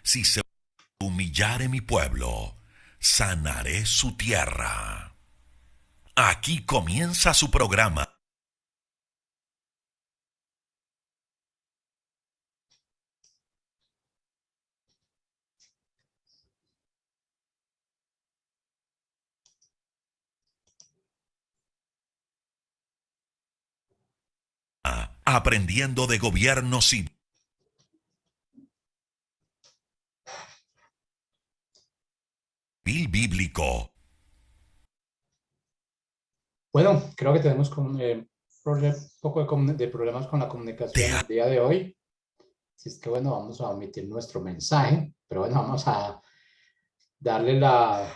Si se humillare mi pueblo, sanaré su tierra. Aquí comienza su programa. Aprendiendo de gobierno civil bíblico. Bueno, creo que tenemos un poco de problemas con la comunicación el día de hoy. Así es que bueno, vamos a omitir nuestro mensaje, pero bueno, vamos a darle la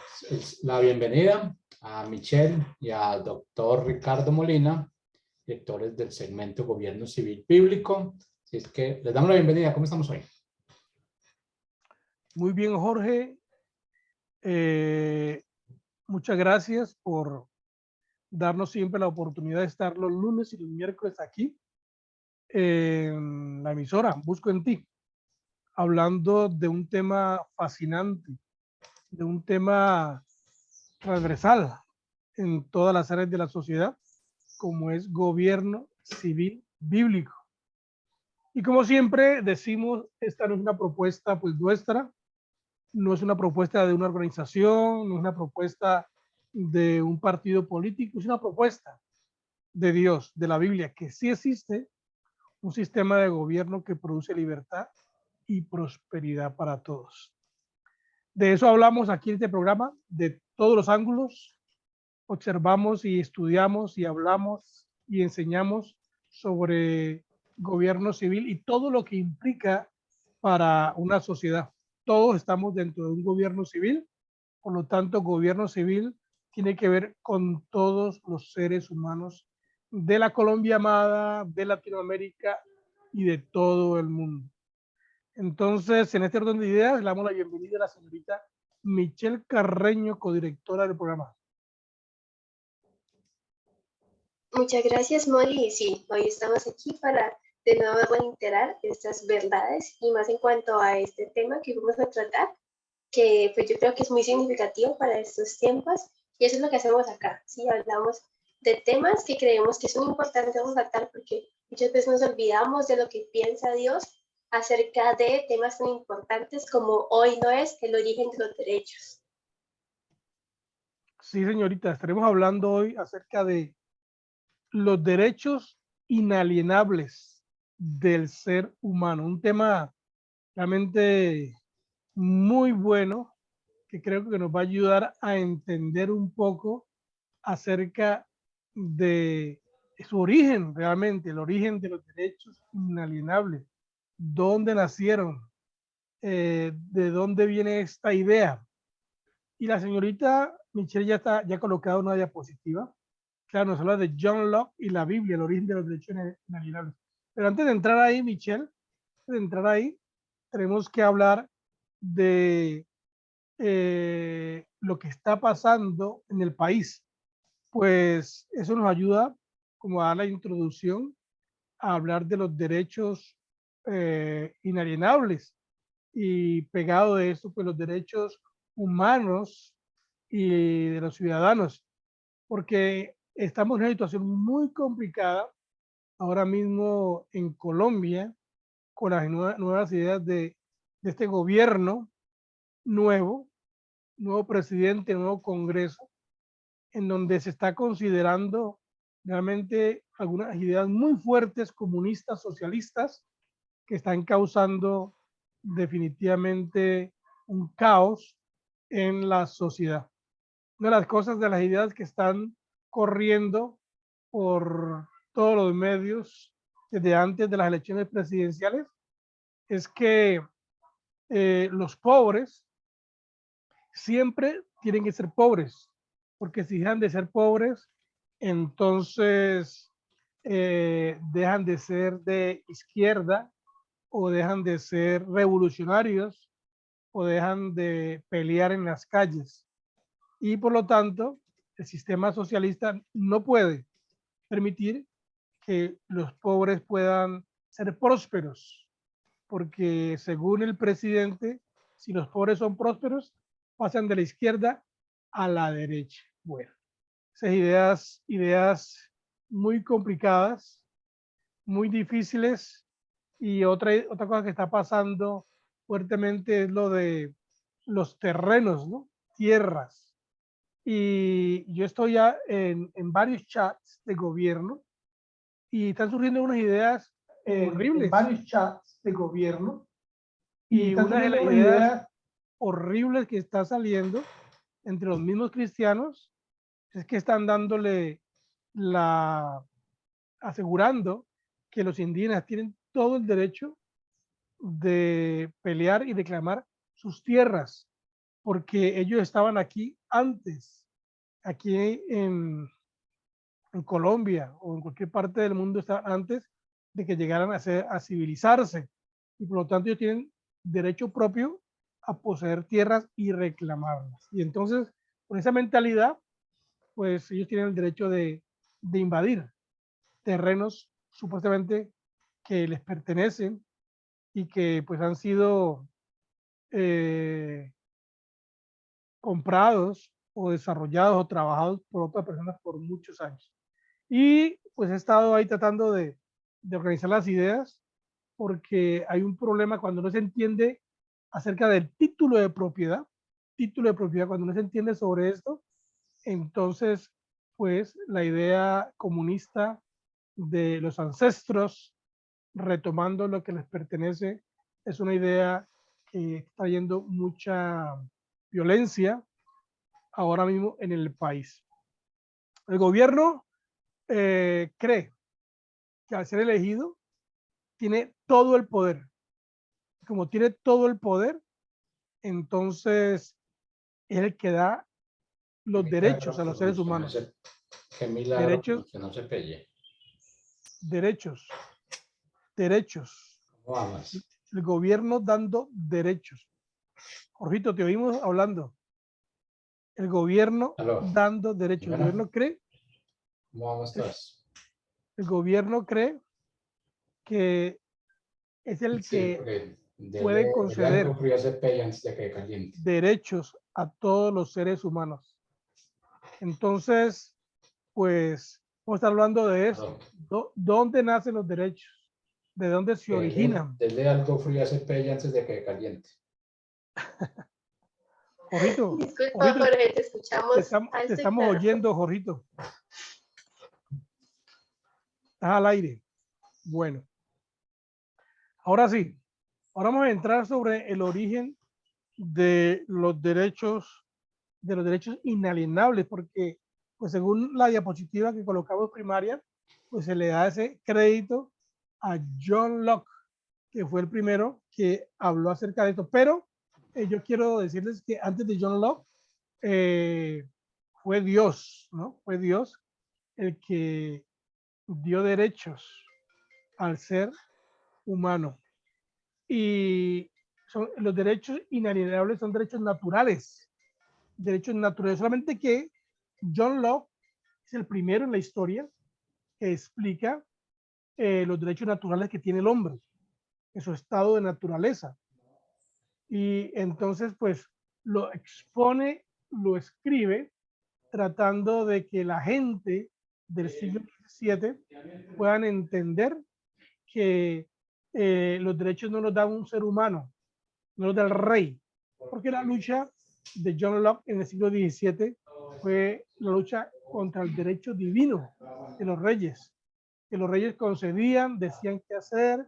bienvenida a Michelle y a doctor Ricardo Molina, directores del segmento Gobierno Civil Bíblico. Así es que les damos la bienvenida. ¿Cómo estamos hoy? Muy bien, Jorge. Muchas gracias por darnos siempre la oportunidad de estar los lunes y los miércoles aquí en la emisora Busco en Ti, hablando de un tema fascinante, de un tema transversal en todas las áreas de la sociedad, como es gobierno civil bíblico. Y como siempre decimos, esta no es una propuesta pues nuestra, no es una propuesta de una organización, no es una propuesta de un partido político, es una propuesta de Dios, de la Biblia, que sí existe un sistema de gobierno que produce libertad y prosperidad para todos. De eso hablamos aquí en este programa, de todos los ángulos, observamos y estudiamos y hablamos y enseñamos sobre gobierno civil y todo lo que implica para una sociedad. Todos estamos dentro de un gobierno civil, por lo tanto, gobierno civil tiene que ver con todos los seres humanos de la Colombia amada, de Latinoamérica y de todo el mundo. Entonces, en este orden de ideas, le damos la bienvenida a la señorita Michelle Carreño, codirectora del programa. Muchas gracias, Molly. Y sí, hoy estamos aquí para de nuevo reiterar estas verdades y más en cuanto a este tema que vamos a tratar, que pues yo creo que es muy significativo para estos tiempos y eso es lo que hacemos acá. Sí, hablamos de temas que creemos que son importantes tratar porque muchas veces nos olvidamos de lo que piensa Dios acerca de temas tan importantes como hoy no es el origen de los derechos. Sí, señorita, estaremos hablando hoy acerca de los derechos inalienables del ser humano, un tema realmente muy bueno que creo que nos va a ayudar a entender un poco acerca de su origen, realmente, el origen de los derechos inalienables, dónde nacieron, de dónde viene esta idea. Y la señorita Michelle ya ha colocado una diapositiva. Claro, nos habla de John Locke y la Biblia, el origen de los derechos inalienables. Pero antes de entrar ahí, Michelle, antes de entrar ahí, tenemos que hablar de lo que está pasando en el país. Pues eso nos ayuda como a dar la introducción a hablar de los derechos inalienables y pegado de eso, pues los derechos humanos y de los ciudadanos, porque estamos en una situación muy complicada ahora mismo en Colombia con las nuevas ideas de este gobierno nuevo, nuevo presidente, nuevo Congreso, en donde se está considerando realmente algunas ideas muy fuertes comunistas, socialistas, que están causando definitivamente un caos en la sociedad. Una de las cosas de las ideas que están corriendo por todos los medios desde antes de las elecciones presidenciales es que los pobres siempre tienen que ser pobres, porque si dejan de ser pobres, entonces dejan de ser de izquierda o dejan de ser revolucionarios o dejan de pelear en las calles. Y por lo tanto, el sistema socialista no puede permitir que los pobres puedan ser prósperos, porque según el presidente, si los pobres son prósperos, pasan de la izquierda a la derecha. Bueno, esas ideas muy complicadas, muy difíciles. Y otra cosa que está pasando fuertemente es lo de los terrenos, ¿no? Tierras. Y yo estoy ya en varios chats de gobierno y están surgiendo unas ideas horribles. En varios chats de gobierno. Y una de las ideas horribles que está saliendo entre los mismos cristianos es que están dándole asegurando que los indígenas tienen todo el derecho de pelear y reclamar sus tierras, porque ellos estaban aquí antes, aquí en Colombia o en cualquier parte del mundo antes de que llegaran a civilizarse, y por lo tanto ellos tienen derecho propio a poseer tierras y reclamarlas. Y entonces, con esa mentalidad, pues ellos tienen el derecho de invadir terrenos supuestamente que les pertenecen y que pues han sido comprados o desarrollados o trabajados por otras personas por muchos años. Y pues he estado ahí tratando de organizar las ideas, porque hay un problema cuando no se entiende acerca del título de propiedad, cuando no se entiende sobre esto, entonces pues la idea comunista de los ancestros retomando lo que les pertenece es una idea que está trayendo mucha violencia ahora mismo en el país. El gobierno cree que al ser elegido tiene todo el poder. Como tiene todo el poder, entonces es el que da los derechos a los seres humanos. Qué milagro Derechos, que no se pelle. derechos. ¿Cómo vamos? El gobierno dando derechos. Jorgito, te oímos hablando. El gobierno Aló. dando derechos. Bueno. El gobierno cree. ¿Cómo vamos todos? El gobierno cree que es el Sí, que puede conceder algo frío se pella antes de que caliente. derechos a todos los seres humanos. Entonces, pues, vamos a estar hablando de eso. ¿Dónde nacen los derechos? ¿De dónde se originan? Dele algo frío se pella antes de que caliente. Jorgito, Disculpa, Jorge, te escuchamos. te estamos oyendo, Jorgito. Estás al aire. Bueno. Ahora sí. Ahora vamos a entrar sobre el origen de los derechos inalienables, porque pues según la diapositiva que colocamos primaria, pues se le da ese crédito a John Locke, que fue el primero que habló acerca de esto. Pero yo quiero decirles que antes de John Locke fue Dios, ¿no? Fue Dios el que dio derechos al ser humano. Y los derechos inalienables son derechos naturales. Solamente que John Locke es el primero en la historia que explica los derechos naturales que tiene el hombre en su estado de naturaleza. Y entonces, pues, lo expone, lo escribe, tratando de que la gente del siglo XVII puedan entender que los derechos no los da un ser humano, no los da el rey, porque la lucha de John Locke en el siglo XVII fue la lucha contra el derecho divino de los reyes, que los reyes concedían, decían qué hacer,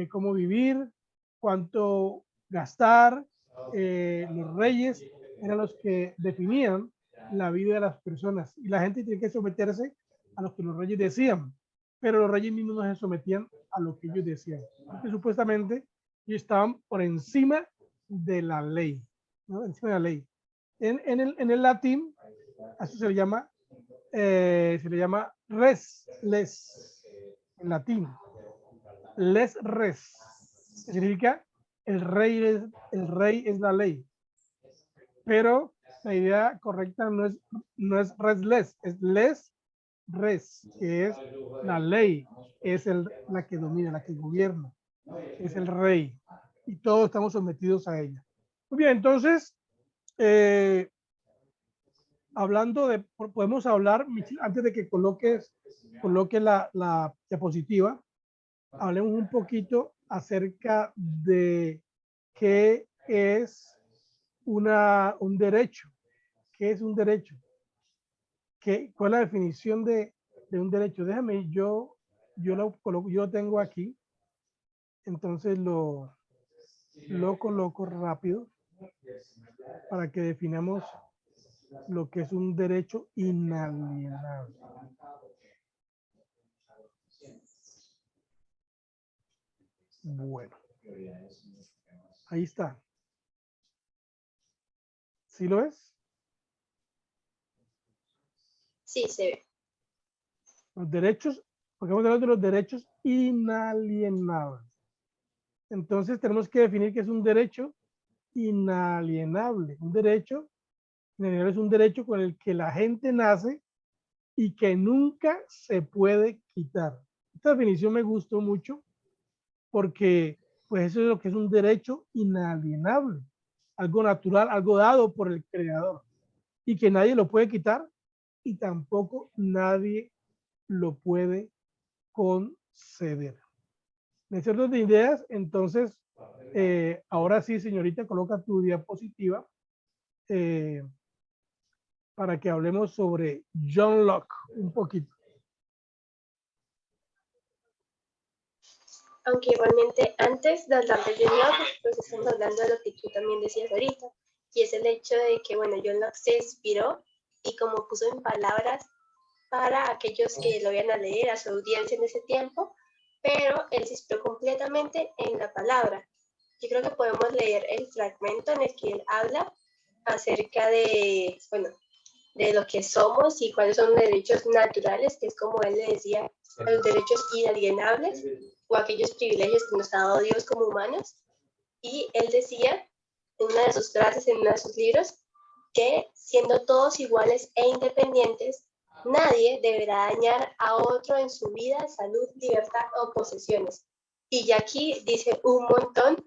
cómo vivir, cuánto gastar. Los reyes eran los que definían la vida de las personas y la gente tiene que someterse a lo que los reyes decían, pero los reyes mismos no se sometían a lo que ellos decían, porque supuestamente ellos estaban por encima de la ley, ¿no? Encima de la ley. En el latín, a eso se le llama res, les, en latín. Les res, que significa el rey es la ley. Pero la idea correcta no es res les, es les res, que es la ley, es la que domina, la que gobierna, es el rey, y todos estamos sometidos a ella. Muy bien, entonces, hablando de, podemos hablar, antes de que coloque la diapositiva, hablemos un poquito acerca de qué es un derecho. ¿Qué es un derecho? ¿Cuál es la definición de un derecho? Déjame, yo lo tengo aquí, entonces lo coloco rápido para que definamos lo que es un derecho inalienable. Bueno, ahí está. ¿Sí lo es? Sí, se ve. Los derechos, porque vamos a hablar de los derechos inalienables. Entonces tenemos que definir qué es un derecho inalienable. Un derecho inalienable es un derecho con el que la gente nace y que nunca se puede quitar. Esta definición me gustó mucho porque pues eso es lo que es un derecho inalienable, algo natural, algo dado por el creador y que nadie lo puede quitar y tampoco nadie lo puede conceder. ¿Me cierto de ideas? Entonces, ahora sí, señorita, coloca tu diapositiva para que hablemos sobre John Locke un poquito. Aunque igualmente antes de hablar de John Locke, pues estamos hablando de lo que tú también decías ahorita, y es el hecho de que, bueno, John Locke se inspiró y como puso en palabras para aquellos que lo iban a leer, a su audiencia en ese tiempo, pero él se inspiró completamente en la palabra. Yo creo que podemos leer el fragmento en el que él habla acerca de, bueno, de lo que somos y cuáles son los derechos naturales, que es como él le decía, los derechos inalienables o aquellos privilegios que nos ha dado Dios como humanos. Y él decía en una de sus frases, en uno de sus libros, que siendo todos iguales e independientes, nadie deberá dañar a otro en su vida, salud, libertad o posesiones. Y ya aquí dice un montón,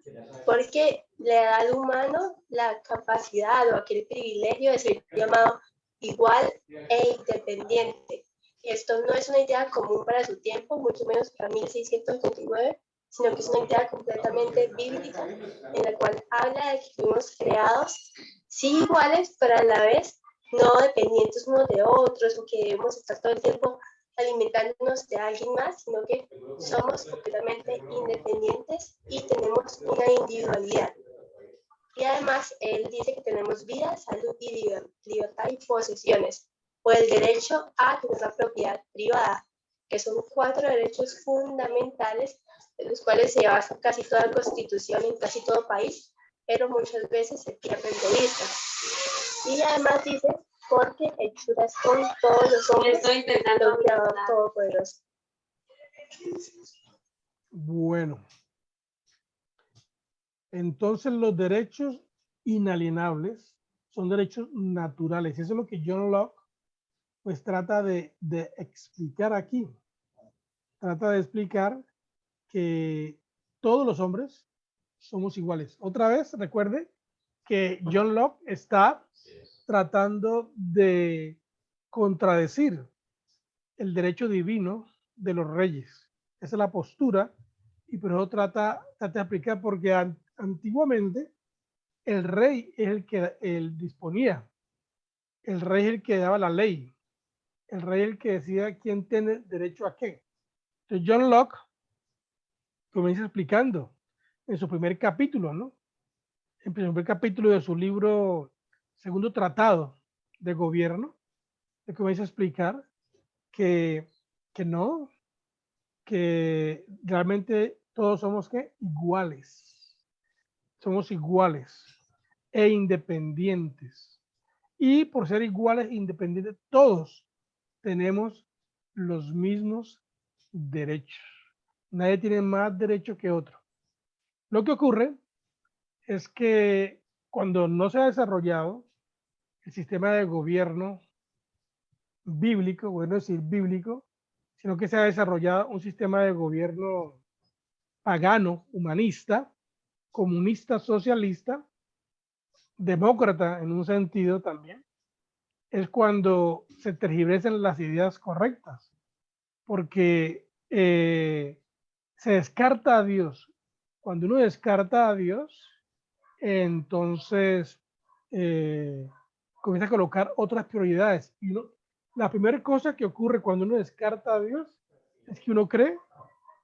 porque le da al humano la capacidad o aquel privilegio de ser llamado igual e independiente. Esto no es una idea común para su tiempo, mucho menos para 1629, sino que es una idea completamente bíblica en la cual habla de que fuimos creados sí iguales, pero a la vez no dependientes unos de otros o que debemos estar todo el tiempo alimentándonos de alguien más, sino que somos completamente independientes y tenemos una individualidad. Y además, él dice que tenemos vida, salud y libertad y posesiones, o el derecho a tener la propiedad privada, que son 4 derechos fundamentales de los cuales se basa casi toda constitución en casi todo país, pero muchas veces se pierden de vista. Y además dice, porque hechuras con todos los hombres, estoy intentando un creador todopoderoso. Bueno, entonces los derechos inalienables son derechos naturales. Eso es lo que John Locke pues trata de explicar aquí. Trata de explicar que todos los hombres somos iguales. Otra vez, recuerde que John Locke está tratando de contradecir el derecho divino de los reyes. Esa es la postura y por eso trata de aplicar porque antiguamente el rey es el que disponía, el rey es el que daba la ley, el rey es el que decía quién tiene derecho a qué. Entonces John Locke comienza explicando en su primer capítulo, ¿no? En el primer capítulo de su libro Segundo Tratado de Gobierno, le comienza a explicar que no, que realmente todos somos ¿qué? Iguales. Somos iguales e independientes. Y por ser iguales e independientes, todos tenemos los mismos derechos. Nadie tiene más derecho que otro. Lo que ocurre es que cuando no se ha desarrollado el sistema de gobierno bíblico, bueno decir bíblico, sino que se ha desarrollado un sistema de gobierno pagano, humanista, comunista, socialista, demócrata en un sentido también, es cuando se tergiversan las ideas correctas, porque se descarta a Dios. Cuando uno descarta a Dios, entonces comienza a colocar otras prioridades. Y la primera cosa que ocurre cuando uno descarta a Dios es que uno cree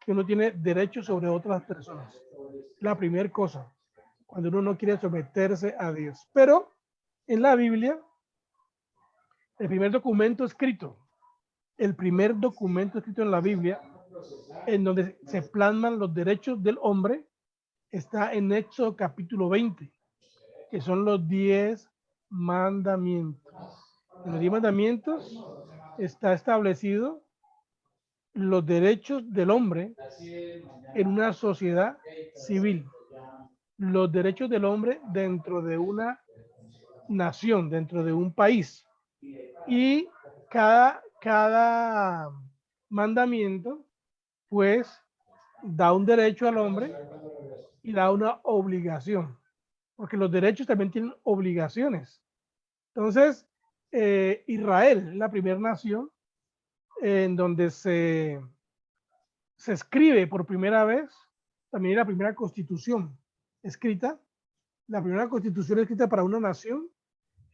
que uno tiene derechos sobre otras personas. La primera cosa, cuando uno no quiere someterse a Dios. Pero en la Biblia, el primer documento escrito en la Biblia, en donde se plasman los derechos del hombre, está en Éxodo capítulo 20, que son los 10 mandamientos. En los 10 mandamientos está establecido los derechos del hombre en una sociedad civil, los derechos del hombre dentro de una nación, dentro de un país. Y cada mandamiento, pues, da un derecho al hombre y da una obligación, porque los derechos también tienen obligaciones. Entonces, Israel es la primera nación en donde se escribe por primera vez, también la primera constitución escrita. La primera constitución escrita para una nación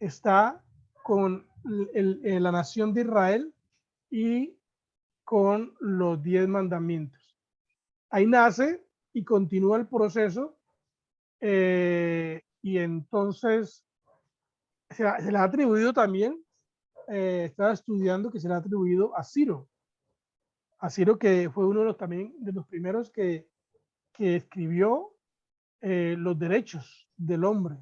está con la nación de Israel y con los 10 mandamientos. Ahí nace y continúa el proceso, y entonces se le ha atribuido también, estaba estudiando que se le ha atribuido a Ciro, que fue uno de los, también de los primeros que escribió los derechos del hombre,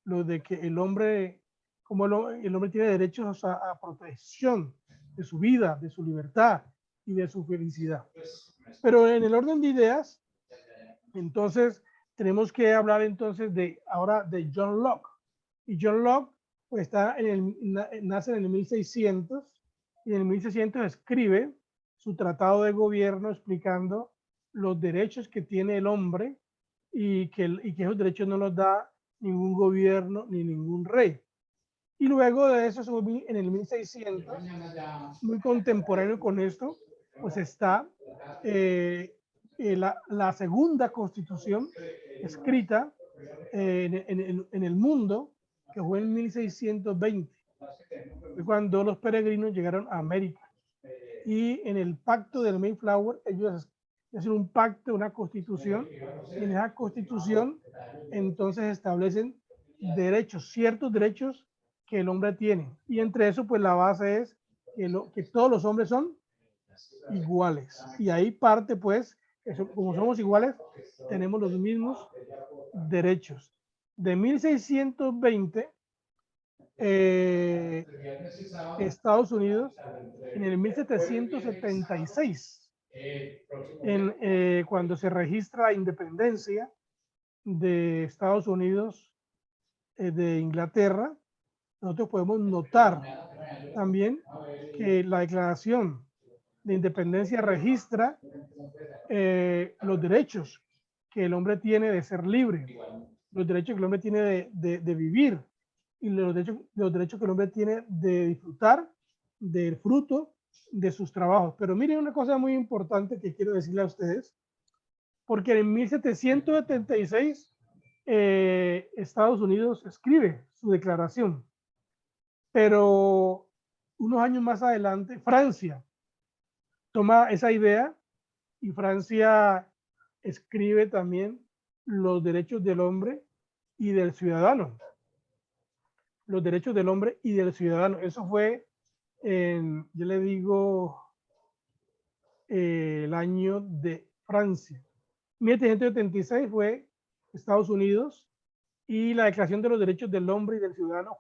lo de que el hombre, como el hombre tiene derechos a protección de su vida, de su libertad y de su felicidad. Pero en el orden de ideas, entonces tenemos que hablar entonces ahora de John Locke. Y John Locke pues nace en el 1600 y en el 1600 escribe su tratado de gobierno explicando los derechos que tiene el hombre y que esos derechos no los da ningún gobierno ni ningún rey. Y luego de eso, en el 1600, muy contemporáneo con esto, pues está la segunda constitución escrita en el mundo, que fue en 1620, cuando los peregrinos llegaron a América. Y en el pacto del Mayflower, ellos hacen un pacto, una constitución, y en esa constitución entonces establecen derechos, ciertos derechos que el hombre tiene. Y entre eso, pues la base es que todos los hombres son iguales. Y ahí parte, pues, como somos iguales, tenemos los mismos derechos. De 1620, Estados Unidos, en el 1776, cuando se registra la independencia de Estados Unidos de Inglaterra, nosotros podemos notar también que la Declaración de Independencia registra los derechos que el hombre tiene de ser libre, los derechos que el hombre tiene de vivir y los derechos que el hombre tiene de disfrutar del fruto de sus trabajos. Pero miren una cosa muy importante que quiero decirle a ustedes, porque en 1776 Estados Unidos escribe su declaración, pero unos años más adelante Francia toma esa idea y Francia escribe también los derechos del hombre y del ciudadano. Los derechos del hombre y del ciudadano. Eso fue, yo le digo, el año de Francia. 1776 fue Estados Unidos y la Declaración de los Derechos del Hombre y del Ciudadano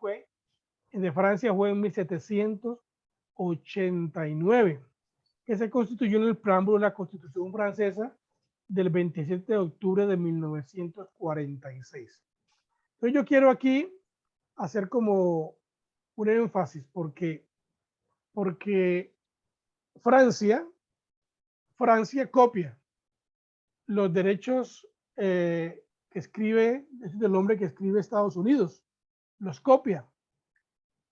de Francia fue en 1789, que se constituyó en el preámbulo de la Constitución francesa del 27 de octubre de 1946. Entonces yo quiero aquí hacer como un énfasis porque Francia copia los derechos que que escribe, es del hombre que escribe Estados Unidos, los copia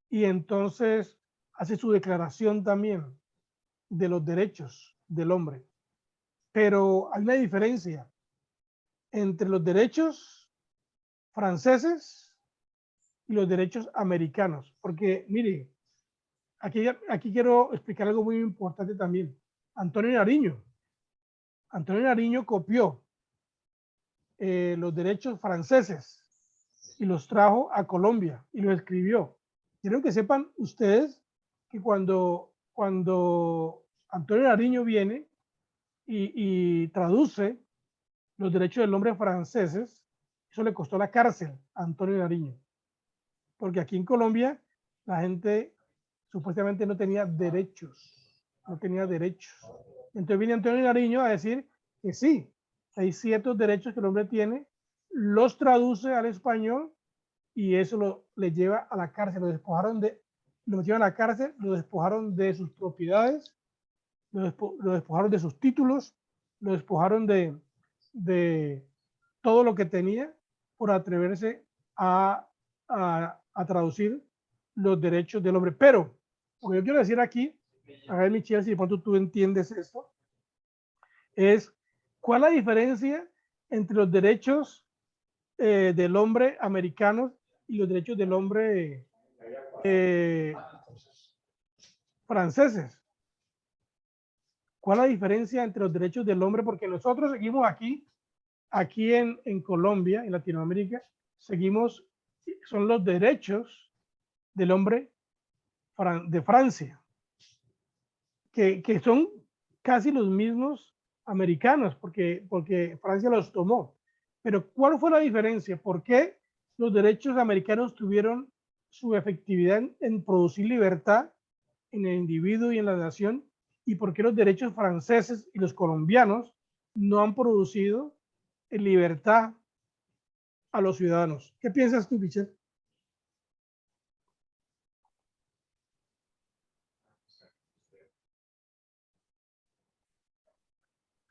y entonces hace su declaración también de los derechos del hombre. Pero hay una diferencia entre los derechos franceses y los derechos americanos, porque mire, aquí quiero explicar algo muy importante también. Antonio Nariño copió los derechos franceses y los trajo a Colombia y los escribió. Quiero que sepan ustedes que cuando Antonio Nariño viene y traduce los derechos del hombre franceses, eso le costó la cárcel a Antonio Nariño, porque aquí en Colombia la gente supuestamente no tenía derechos, Entonces viene Antonio Nariño a decir que sí, hay ciertos derechos que el hombre tiene, los traduce al español y eso le lleva a la cárcel, lo llevan a la cárcel, lo despojaron de sus propiedades, lo despojaron de sus títulos, lo despojaron de todo lo que tenía por atreverse a traducir los derechos del hombre. Pero lo que yo quiero decir aquí, a ver Michelle, si de pronto tú entiendes esto, es cuál es la diferencia entre los derechos del hombre americanos y los derechos del hombre franceses. ¿Cuál es la diferencia entre los derechos del hombre? Porque nosotros seguimos aquí en Colombia, en Latinoamérica, seguimos, son los derechos del hombre de Francia, que son casi los mismos americanos, porque Francia los tomó. Pero ¿cuál fue la diferencia? ¿Por qué los derechos americanos tuvieron su efectividad en producir libertad en el individuo y en la nación? ¿Y por qué los derechos franceses y los colombianos no han producido libertad a los ciudadanos? ¿Qué piensas tú, Michelle?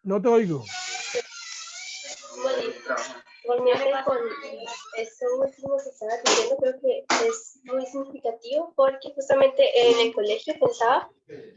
No te oigo. Volviendo con esto último que estaba diciendo, creo que es muy significativo porque justamente en el colegio pensaba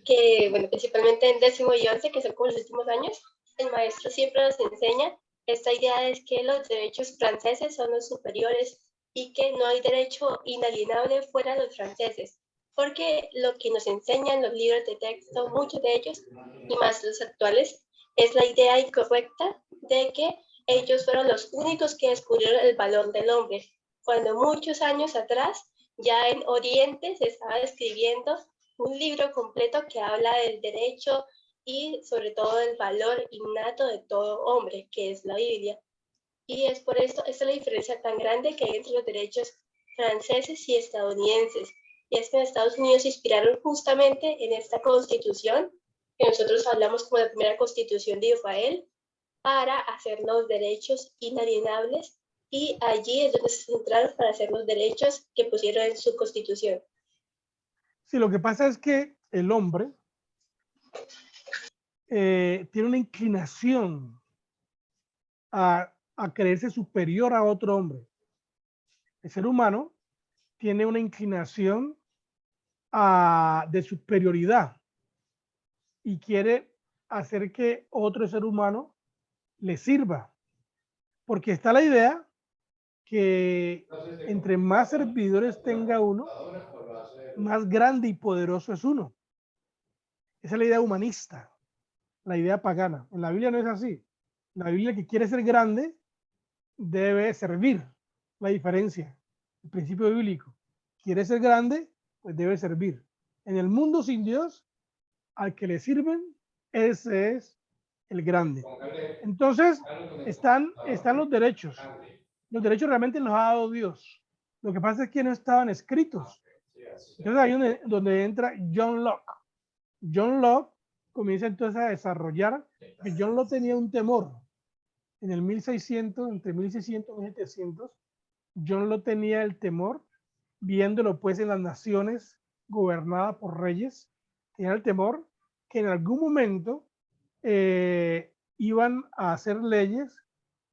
que, bueno, principalmente en 10º y 11, que son como los últimos años, el maestro siempre nos enseña esta idea de que los derechos franceses son los superiores y que no hay derecho inalienable fuera de los franceses, porque lo que nos enseñan los libros de texto, muchos de ellos, y más los actuales, es la idea incorrecta de que ellos fueron los únicos que descubrieron el valor del hombre, cuando muchos años atrás, ya en Oriente, se estaba escribiendo un libro completo que habla del derecho y sobre todo del valor innato de todo hombre, que es la Biblia. Y es por esto, esta es la diferencia tan grande que hay entre los derechos franceses y estadounidenses. Y es que en Estados Unidos se inspiraron justamente en esta constitución, que nosotros hablamos como la primera constitución de Israel, para hacer los derechos inalienables, y allí es donde se centraron para hacer los derechos que pusieron en su constitución. Sí, lo que pasa es que el hombre tiene una inclinación a creerse superior a otro hombre. El ser humano tiene una inclinación de superioridad y quiere hacer que otro ser humano le sirva, porque está la idea que entre más servidores tenga uno, más grande y poderoso es uno. Esa es la idea humanista, la idea pagana. En la Biblia no es así. La Biblia, que quiere ser grande, debe servir. La diferencia, el principio bíblico. Quiere ser grande, pues debe servir. En el mundo sin Dios, al que le sirven, ese es el grande. Entonces, están los derechos. Los derechos realmente los ha dado Dios. Lo que pasa es que no estaban escritos. Entonces ahí donde entra John Locke. John Locke comienza entonces a desarrollar, que John Locke tenía un temor. En el 1600, entre 1600 y 1700, John Locke tenía el temor, viéndolo pues en las naciones gobernadas por reyes, tenía el temor que en algún momento iban a hacer leyes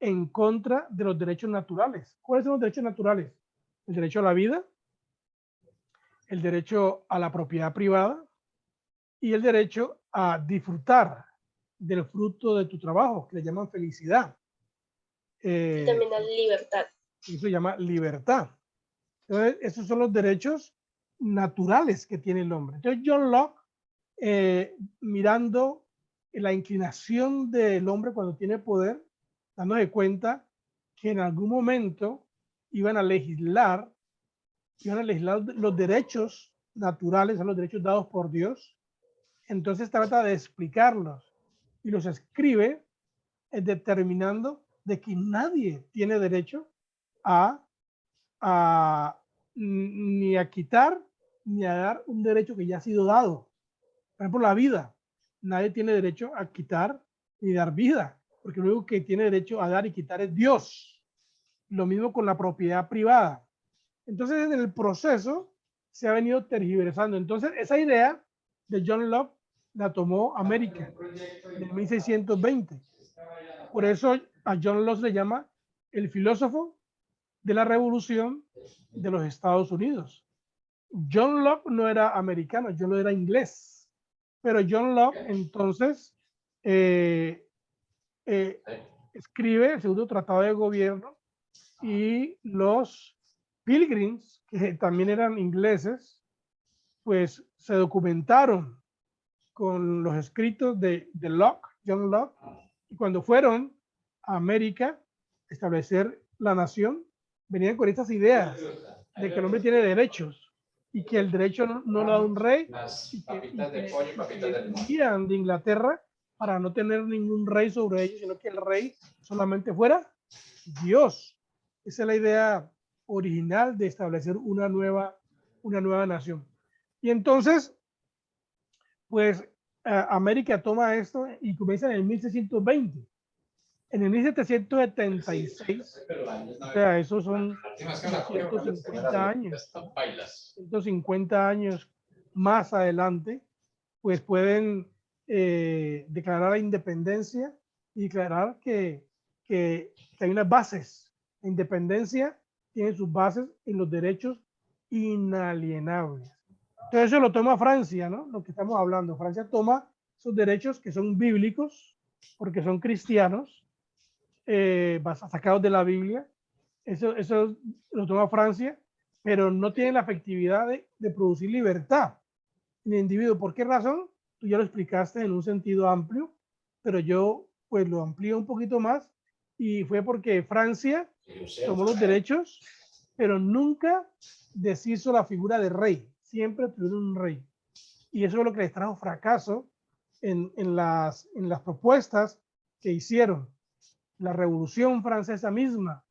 en contra de los derechos naturales. ¿Cuáles son los derechos naturales? El derecho a la vida, el derecho a la propiedad privada y el derecho a disfrutar del fruto de tu trabajo, que le llaman felicidad. Y también la libertad. Eso se llama libertad. Entonces, esos son los derechos naturales que tiene el hombre. Entonces, John Locke, mirando la inclinación del hombre cuando tiene poder, dándose cuenta que en algún momento iban a legislar los derechos naturales, son los derechos dados por Dios. Entonces trata de explicarlos y los escribe determinando de que nadie tiene derecho ni a quitar ni a dar un derecho que ya ha sido dado. Por ejemplo, la vida. Nadie tiene derecho a quitar ni dar vida, porque lo único que tiene derecho a dar y quitar es Dios. Lo mismo con la propiedad privada. Entonces, en el proceso se ha venido tergiversando. Entonces, esa idea de John Locke la tomó América en el 1620. Por eso a John Locke le llama el filósofo de la revolución de los Estados Unidos. John Locke no era americano, John Locke era inglés. Pero John Locke entonces escribe el segundo tratado de gobierno y los Pilgrims, que también eran ingleses, pues se documentaron con los escritos de Locke, John Locke, y cuando fueron a América a establecer la nación, venían con estas ideas de que el hombre tiene derechos y que el derecho no lo da un rey y que huían de Inglaterra para no tener ningún rey sobre ellos, sino que el rey solamente fuera Dios. Esa es la idea original de establecer una nueva nación. Y entonces, pues América toma esto y comienza en el 1620. En el 1776, o sea, esos son 150 años, 150 años más adelante, pues pueden declarar la independencia y declarar que hay unas bases. La independencia tiene sus bases en los derechos inalienables. Entonces eso lo toma Francia, ¿no? Lo que estamos hablando. Francia toma sus derechos que son bíblicos, porque son cristianos, sacados de la Biblia. Eso lo toma Francia, pero no tiene la efectividad de producir libertad en el individuo. ¿Por qué razón? Tú ya lo explicaste en un sentido amplio, pero yo pues lo amplío un poquito más, y fue porque Francia tomó los derechos, pero nunca deshizo la figura de rey. Siempre tuvieron un rey. Y eso es lo que les trajo fracaso en las propuestas que hicieron. La Revolución Francesa misma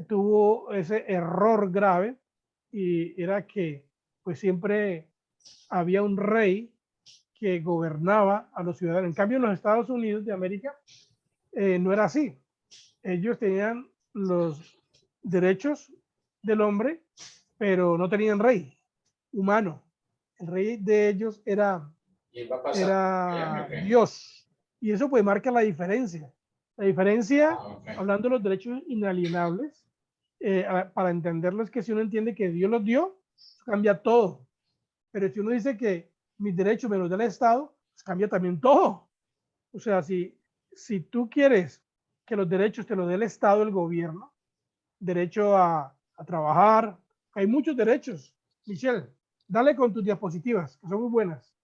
tuvo ese error grave, y era que pues siempre había un rey que gobernaba a los ciudadanos. En cambio, en los Estados Unidos de América no era así. Ellos tenían los derechos del hombre, pero no tenían rey humano. El rey de ellos era Dios. Y eso pues marca la diferencia. La diferencia, hablando de los derechos inalienables, para entenderlo, es que si uno entiende que Dios los dio, cambia todo. Pero si uno dice que mis derechos me los da el Estado, pues cambia también todo. O sea, si tú quieres que los derechos te los dé el Estado, el gobierno, derecho a trabajar, hay muchos derechos. Michelle, dale con tus diapositivas, que son muy buenas.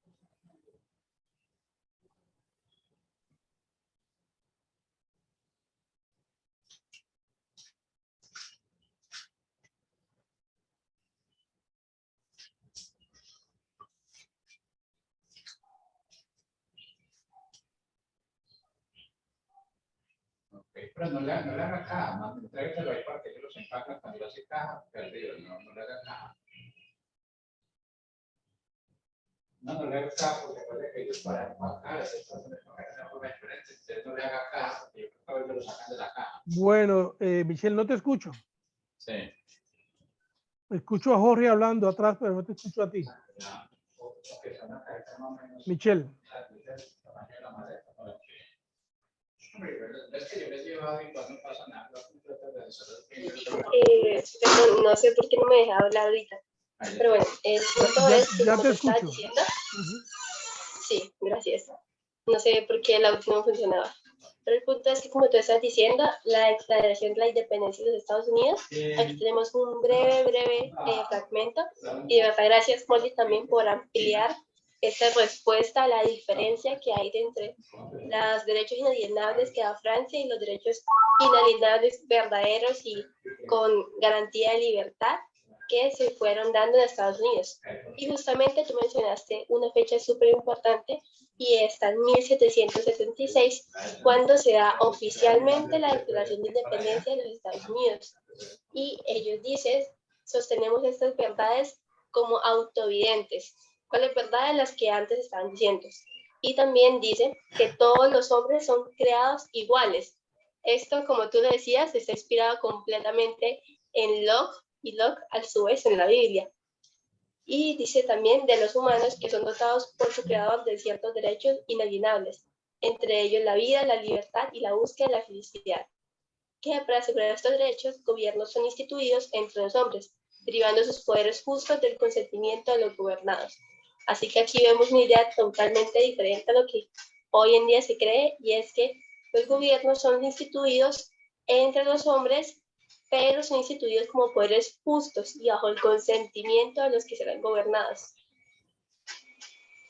Pero no le haga caja, más tráigatelo ahí para que ellos los empacan cuando lo hace caja, perdido, no le haga caja. No le haga caja, porque recuerde que ellos para empacar están de una forma diferente. Usted no le haga caja, porque yo creo que lo sacan de la caja. Bueno, Michelle, no te escucho. Sí. Escucho a Jorge hablando atrás, pero no te escucho a ti. Michelle. Perdón, no sé por qué no me deja hablar ahorita. Pero bueno, el punto es que Ya como te te estaba escucho. diciendo, sí, gracias. No sé por qué el audio no funcionaba. Pero el punto es que, como tú estás diciendo, la Declaración de la Independencia de los Estados Unidos, aquí tenemos un breve fragmento. Y de verdad, gracias, Molly, también por ampliar esta respuesta a la diferencia que hay entre los derechos inalienables que da Francia y los derechos inalienables verdaderos y con garantía de libertad que se fueron dando en Estados Unidos. Y justamente tú mencionaste una fecha súper importante y está en 1776, cuando se da oficialmente la Declaración de Independencia de los Estados Unidos. Y ellos dicen, sostenemos estas verdades como autovidentes. ¿Cuáles verdades? Las que antes estaban diciendo. Y también dicen que todos los hombres son creados iguales. Esto, como tú decías, está inspirado completamente en Locke y Locke a su vez en la Biblia. Y dice también de los humanos que son dotados por su creador de ciertos derechos inalienables, entre ellos la vida, la libertad y la búsqueda de la felicidad. Que para asegurar estos derechos, gobiernos son instituidos entre los hombres, derivando sus poderes justos del consentimiento de los gobernados. Así que aquí vemos una idea totalmente diferente a lo que hoy en día se cree, y es que los gobiernos son instituidos entre los hombres, pero son instituidos como poderes justos y bajo el consentimiento de los que serán gobernados.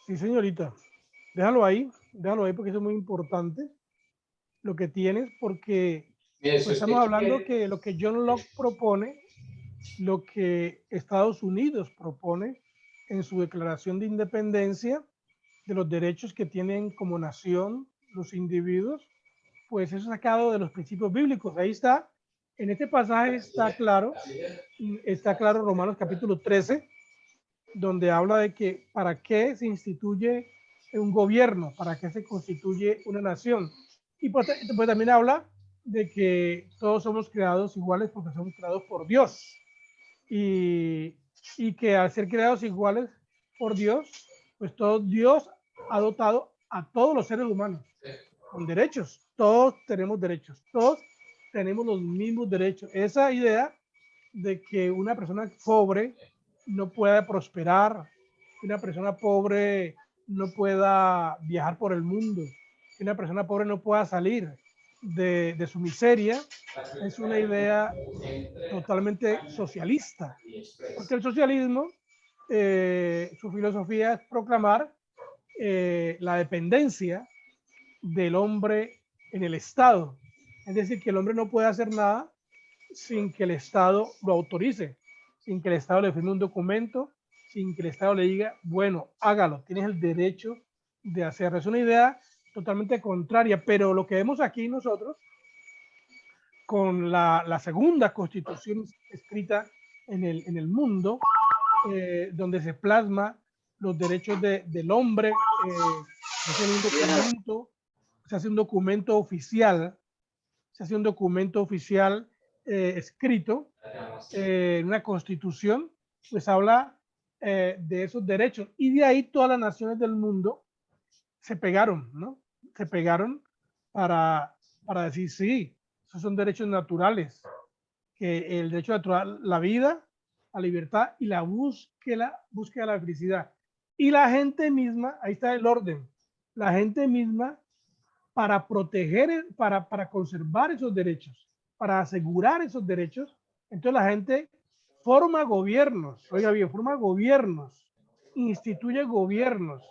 Sí, señorita. Déjalo ahí porque eso es muy importante lo que tienes, porque pues, estamos hablando que lo que John Locke propone, lo que Estados Unidos propone en su Declaración de Independencia, de los derechos que tienen como nación los individuos, pues eso es sacado de los principios bíblicos. Ahí está, en este pasaje está claro Romanos capítulo 13, donde habla de que para qué se instituye un gobierno, para qué se constituye una nación. Y pues también habla de que todos somos creados iguales porque somos creados por Dios. Y que al ser creados iguales por Dios, pues todo Dios ha dotado a todos los seres humanos con derechos. Todos tenemos derechos, todos tenemos los mismos derechos. Esa idea de que una persona pobre no pueda prosperar, que una persona pobre no pueda viajar por el mundo, que una persona pobre no pueda salir de su miseria, es una idea totalmente socialista, porque el socialismo, su filosofía es proclamar la dependencia del hombre en el Estado, es decir, que el hombre no puede hacer nada sin que el Estado lo autorice, sin que el Estado le firme un documento, sin que el Estado le diga, bueno, hágalo, tienes el derecho de hacerlo. Es una idea totalmente contraria, pero lo que vemos aquí nosotros, con la segunda constitución escrita en el mundo, donde se plasma los derechos del hombre, se hace un documento oficial, escrito en una constitución, pues habla de esos derechos. Y de ahí todas las naciones del mundo se pegaron, ¿no? Se pegaron para decir, sí, esos son derechos naturales, que el derecho natural, la vida, la libertad y la búsqueda de la felicidad. Y la gente misma, ahí está el orden, la gente misma, para proteger, para conservar esos derechos, para asegurar esos derechos, entonces la gente forma gobiernos, oiga bien, forma gobiernos, instituye gobiernos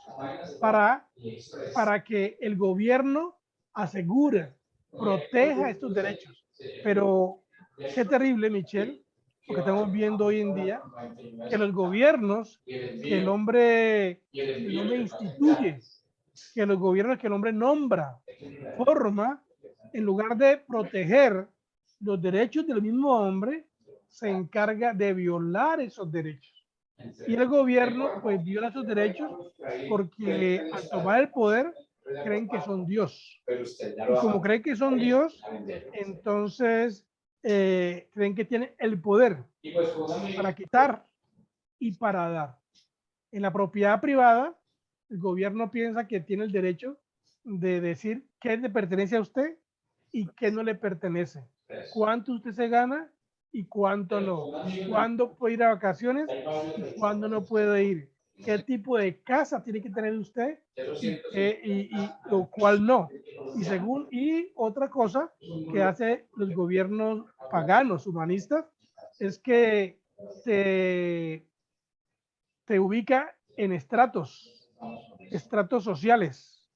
para que el gobierno asegure, proteja estos derechos. Pero qué terrible, Michelle, lo que estamos viendo hoy en día, que los gobiernos que el hombre instituye, que los gobiernos que el hombre nombra, forma, en lugar de proteger los derechos del mismo hombre, se encarga de violar esos derechos. Y el gobierno pues viola esos derechos porque al tomar el poder creen que son Dios. Y como creen que son Dios, entonces creen que tienen el poder para quitar y para dar. En la propiedad privada, el gobierno piensa que tiene el derecho de decir qué le pertenece a usted y qué no le pertenece. Cuánto usted se gana y cuánto no. Cuándo puede ir a vacaciones y cuándo no puede ir. Qué tipo de casa tiene que tener usted o cuál no. Y otra cosa que hace los gobiernos paganos, humanistas, es que te ubica en estratos sociales,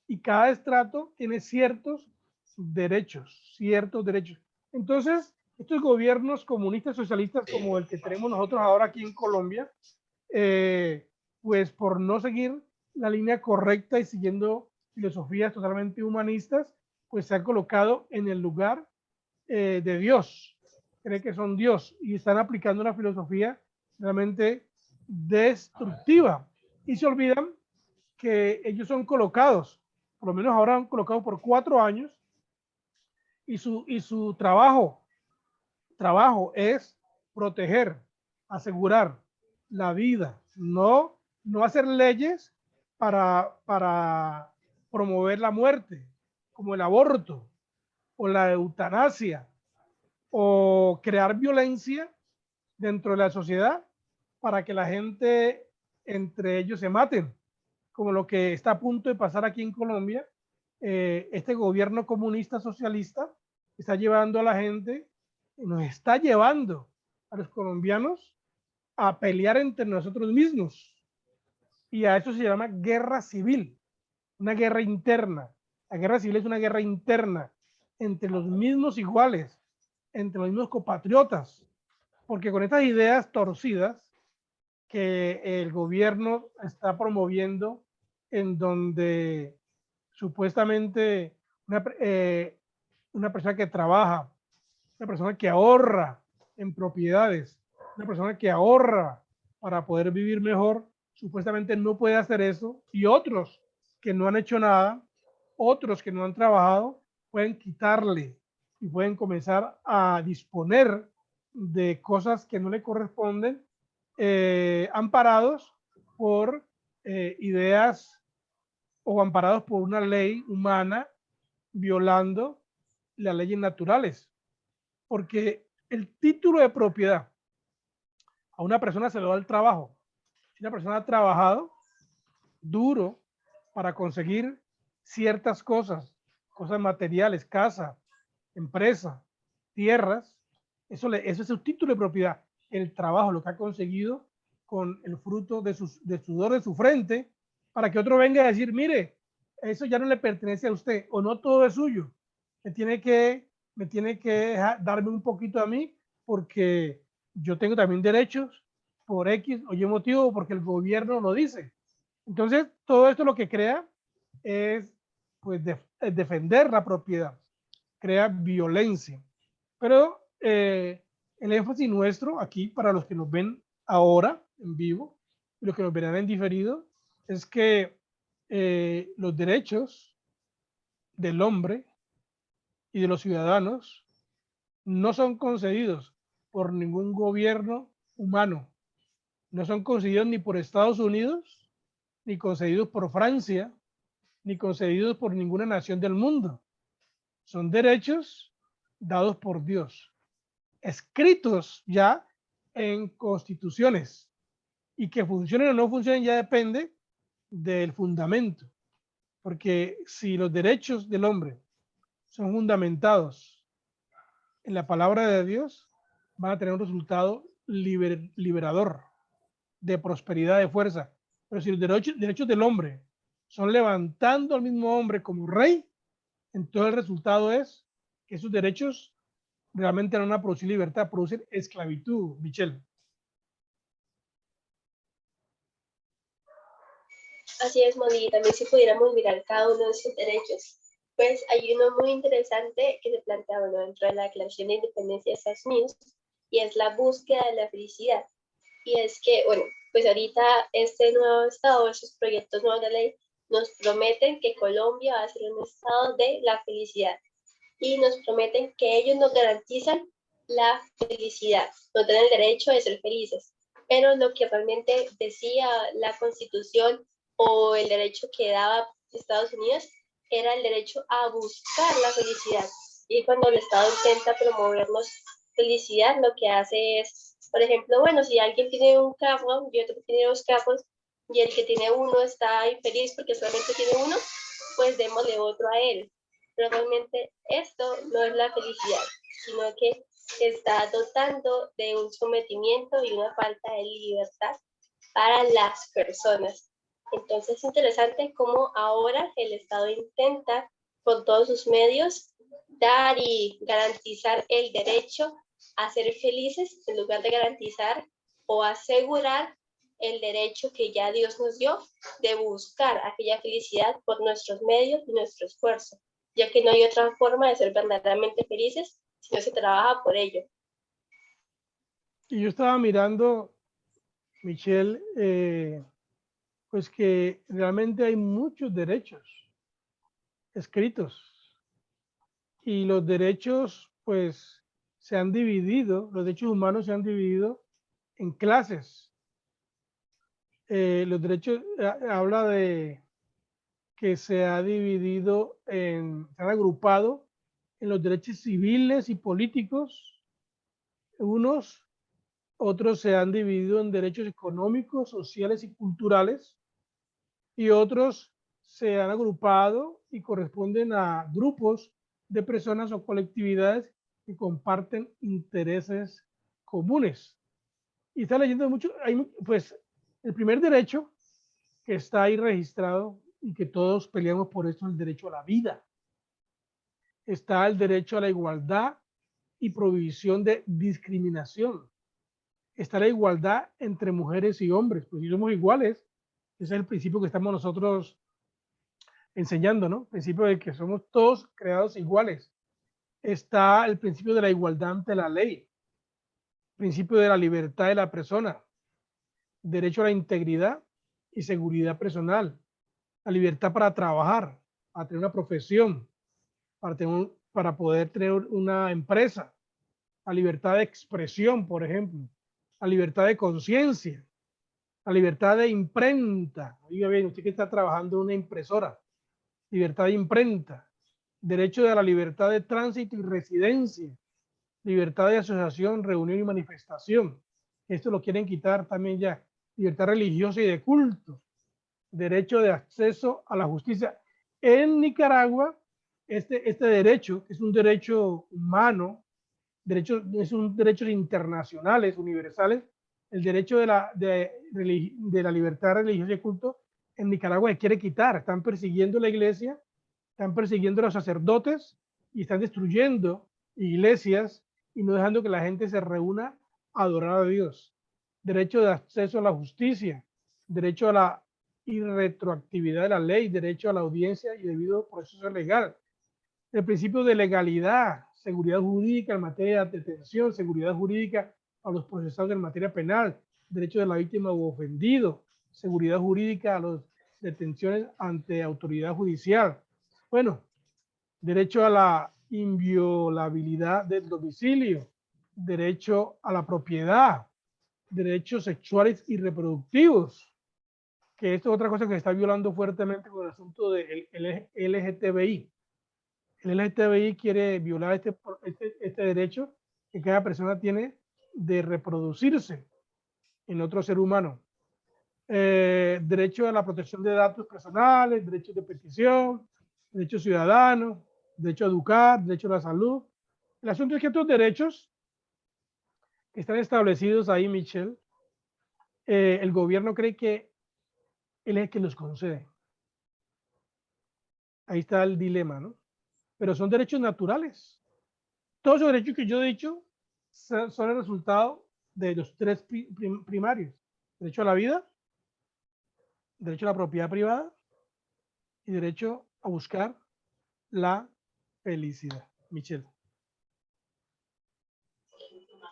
y cada estrato tiene ciertos derechos. Entonces, estos gobiernos comunistas socialistas como el que tenemos nosotros ahora aquí en Colombia, pues por no seguir la línea correcta y siguiendo filosofías totalmente humanistas, pues se ha colocado en el lugar de Dios, cree que son Dios y están aplicando una filosofía realmente destructiva y se olvidan que ellos son colocados, por lo menos ahora han colocado por 4 años y su trabajo es proteger, asegurar la vida, no hacer leyes para promover la muerte, como el aborto o la eutanasia, o crear violencia dentro de la sociedad para que la gente entre ellos se maten, como lo que está a punto de pasar aquí en Colombia. Este gobierno comunista socialista está llevando a la gente, nos está llevando a los colombianos a pelear entre nosotros mismos, y a eso se llama guerra civil, una guerra interna. La guerra civil es una guerra interna entre los mismos iguales, entre los mismos compatriotas, porque con estas ideas torcidas que el gobierno está promoviendo, en donde supuestamente una persona que trabaja, una persona que ahorra en propiedades, una persona que ahorra para poder vivir mejor, supuestamente no puede hacer eso, y otros que no han hecho nada, otros que no han trabajado, pueden quitarle y pueden comenzar a disponer de cosas que no le corresponden, amparados por ideas o amparados por una ley humana, violando las leyes naturales. Porque el título de propiedad a una persona se lo da el trabajo. Si una persona ha trabajado duro para conseguir ciertas cosas materiales, casa, empresa, tierras, eso es su título de propiedad, el trabajo, lo que ha conseguido con el fruto de sudor de su frente, para que otro venga a decir, mire, eso ya no le pertenece a usted, o no todo es suyo, me tiene que darme un poquito a mí, porque yo tengo también derechos por X o Y motivo, porque el gobierno lo dice. Entonces, todo esto lo que crea es pues defender la propiedad, crea violencia. Pero el énfasis nuestro aquí, para los que nos ven ahora en vivo y los que nos verán en diferido, es que los derechos del hombre y de los ciudadanos no son concedidos por ningún gobierno humano, no son concedidos ni por Estados Unidos, ni concedidos por Francia, ni concedidos por ninguna nación del mundo. Son derechos dados por Dios, escritos ya en constituciones, y que funcionen o no funcionen ya depende del fundamento, porque si los derechos del hombre son fundamentados en la palabra de Dios, van a tener un resultado liberador, de prosperidad, de fuerza. Pero si los derechos del hombre son levantando al mismo hombre como rey, entonces el resultado es que esos derechos realmente no van a producir libertad, producen esclavitud, Michelle. Así es, Moni, también si pudiéramos mirar cada uno de sus derechos, pues hay uno muy interesante que se plantea, bueno, dentro de la Declaración de Independencia de Estados Unidos, y es la búsqueda de la felicidad. Y es que, bueno, pues ahorita este nuevo estado, esos proyectos nuevos de ley, nos prometen que Colombia va a ser un estado de la felicidad, y nos prometen que ellos nos garantizan la felicidad, nos dan el derecho de ser felices. Pero lo que realmente decía la Constitución o el derecho que daba Estados Unidos era el derecho a buscar la felicidad. Y cuando el Estado intenta promovernos felicidad, lo que hace es, por ejemplo, bueno, si alguien tiene un carro y otro tiene dos carros, y el que tiene uno está infeliz porque solamente tiene uno, pues démosle otro a él. Pero realmente esto no es la felicidad, sino que está dotando de un sometimiento y una falta de libertad para las personas. Entonces es interesante cómo ahora el Estado intenta con todos sus medios dar y garantizar el derecho a ser felices en lugar de garantizar o asegurar el derecho que ya Dios nos dio de buscar aquella felicidad por nuestros medios y nuestro esfuerzo, ya que no hay otra forma de ser verdaderamente felices si no se trabaja por ello. Y yo estaba mirando, Michelle, pues que realmente hay muchos derechos escritos y los derechos pues se han dividido, los derechos humanos se han dividido en clases. Los derechos, habla de que se ha dividido se han agrupado en los derechos civiles y políticos, unos, otros se han dividido en derechos económicos, sociales y culturales, y otros se han agrupado y corresponden a grupos de personas o colectividades que comparten intereses comunes. Y está leyendo mucho, pues el primer derecho que está ahí registrado y que todos peleamos por esto es el derecho a la vida. Está el derecho a la igualdad y prohibición de discriminación. Está la igualdad entre mujeres y hombres, pues si somos iguales, ese es el principio que estamos nosotros enseñando, ¿no? El principio de que somos todos creados iguales. Está el principio de la igualdad ante la ley, principio de la libertad de la persona, derecho a la integridad y seguridad personal, la libertad para trabajar, para tener una profesión, para poder tener una empresa, la libertad de expresión, por ejemplo, la libertad de conciencia, la libertad de imprenta. Oiga bien, usted que está trabajando en una impresora, libertad de imprenta, derecho a la libertad de tránsito y residencia, libertad de asociación, reunión y manifestación. Esto lo quieren quitar también ya. Libertad religiosa y de culto, derecho de acceso a la justicia. En Nicaragua, este derecho, que es un derecho humano, es un derechos internacionales, universales, el derecho de la libertad religiosa y de culto, en Nicaragua se quiere quitar. Están persiguiendo la iglesia, están persiguiendo a los sacerdotes y están destruyendo iglesias y no dejando que la gente se reúna a adorar a Dios. Derecho de acceso a la justicia, derecho a la irretroactividad de la ley, derecho a la audiencia y debido proceso legal. El principio de legalidad, seguridad jurídica en materia de detención, seguridad jurídica a los procesados en materia penal, derecho de la víctima u ofendido, seguridad jurídica a las detenciones ante autoridad judicial. Bueno, derecho a la inviolabilidad del domicilio, derecho a la propiedad, derechos sexuales y reproductivos, que esto es otra cosa que se está violando fuertemente con el asunto del LGTBI. El LGTBI quiere violar este derecho que cada persona tiene de reproducirse en otro ser humano. Derecho a la protección de datos personales, derecho de petición, derecho ciudadano, derecho a educar, derecho a la salud. El asunto es que estos derechos que están establecidos ahí, Michelle, el gobierno cree que él es el que los concede. Ahí está el dilema, ¿no? Pero son derechos naturales. Todos los derechos que yo he dicho son el resultado de los tres primarios. Derecho a la vida, derecho a la propiedad privada y derecho a buscar la felicidad. Michelle.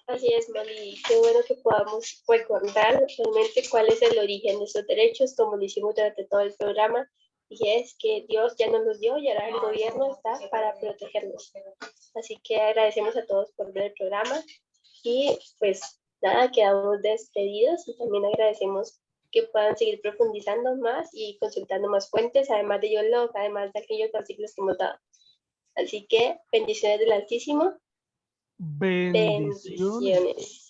Así es, Mali. Qué bueno que podamos recordar realmente cuál es el origen de esos derechos, como lo hicimos durante todo el programa, y es que Dios ya nos los dio y ahora el gobierno está para protegernos. Así que agradecemos a todos por ver el programa y pues nada, quedamos despedidos y también agradecemos que puedan seguir profundizando más y consultando más fuentes, además de YOLOG, además de aquellos artículos que hemos dado. Así que bendiciones del Altísimo. Bendiciones. Bendiciones.